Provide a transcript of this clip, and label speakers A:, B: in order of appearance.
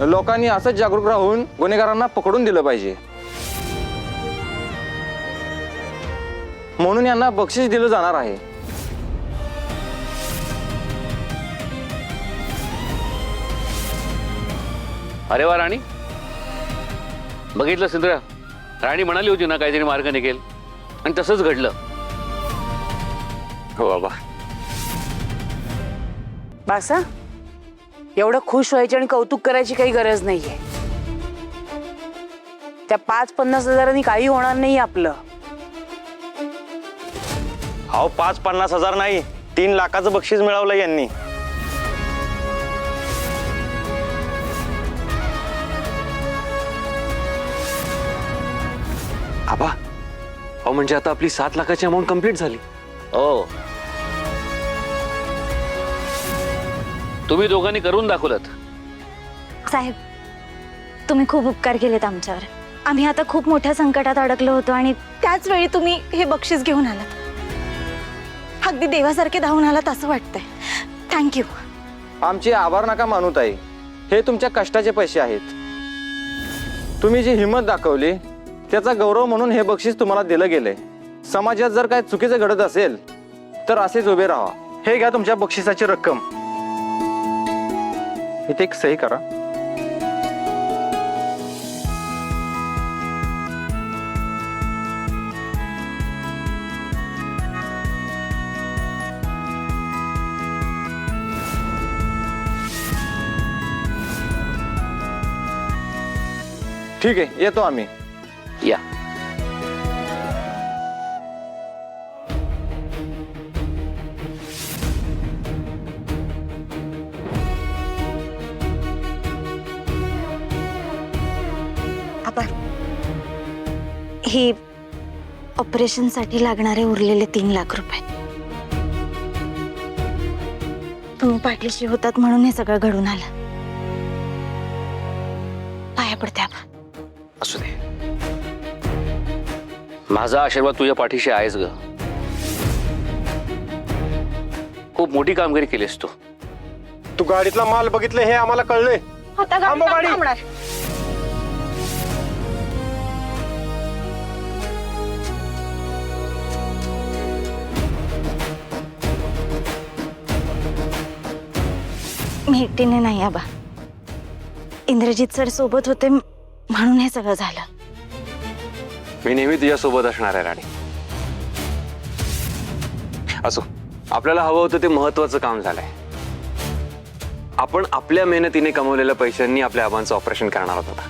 A: लोकांनी असंच जागरूक राहून गुन्हेगारांना पकडून दिलं पाहिजे, म्हणून यांना बक्षीस दिलं जाणार आहे।
B: अरे वा राणी, बघितलं सिंद्रा, राणी म्हणाली होती ना काहीतरी मार्ग निघेल, आणि तसंच घडलं।
A: हो बाबा।
C: बासा, एवढं खुश व्हायची आणि कौतुक करायची काही गरज नाहीये। त्या 5-50 हजारांनी काही होणार नाही आपलं।
D: अहो 5-50 हजार नाही, 3 लाखाचं बक्षीस मिळवलं यांनी।
E: आबा, अहो म्हणजे आता आपली 7 लाखाची अमाऊंट कंप्लीट झाली।
B: हो, तुम्ही दोघांनी करून दाखवलं।
F: साहेब, तुम्ही खूप उपकार केलेत आमच्यावर। आम्ही आता खूप मोठ्या संकटात अडकलो होतो आणि त्याच वेळी तुम्ही हे बक्षीस घेऊन आलात। अगदी देवासारखे धावून आलात असं वाटतंय। थँक्यू।
A: आमचे आभार नका मानू ताई, हे तुमच्या कष्टाचे पैसे आहेत। तुम्ही जी हिंमत दाखवली त्याचा गौरव म्हणून हे बक्षीस तुम्हाला दिलं गेलंय। समाजात जर काय चुकीचं घडत असेल तर असेच उभे राहा। हे घ्या तुमच्या बक्षिसाची रक्कम, इथे एक सही करा। ठीक आहे, येतो आम्ही।
B: या।
F: आबा, हे ऑपरेशनसाठी लागणारे उरलेले 3 लाख रुपये तुम्ही पाठीशी होतात म्हणून हे सगळं घडून आलं। पाया पडते आबा।
B: असू दे, माझा आशीर्वाद तुझ्या पाठीशी आहेस ग। खूप मोठी कामगिरी केलीस तू।
D: तू गाडीतला माल बघितलं हे आम्हाला कळलंय।
C: आता
D: थांबा गाडी।
C: थांबणार।
F: मी एकटीने नाही आबा, इंद्रजित सर सोबत होते म्हणून हे सगळं झालं।
E: मी नेहमी तुझ्या सोबत असणार आहे राणी। असो, आपल्याला हवं होतं ते महत्वाचं काम झालंय। आपण आपल्या मेहनतीने कमवलेल्या पैशांनी आपल्या आबांचं ऑपरेशन करणार होता।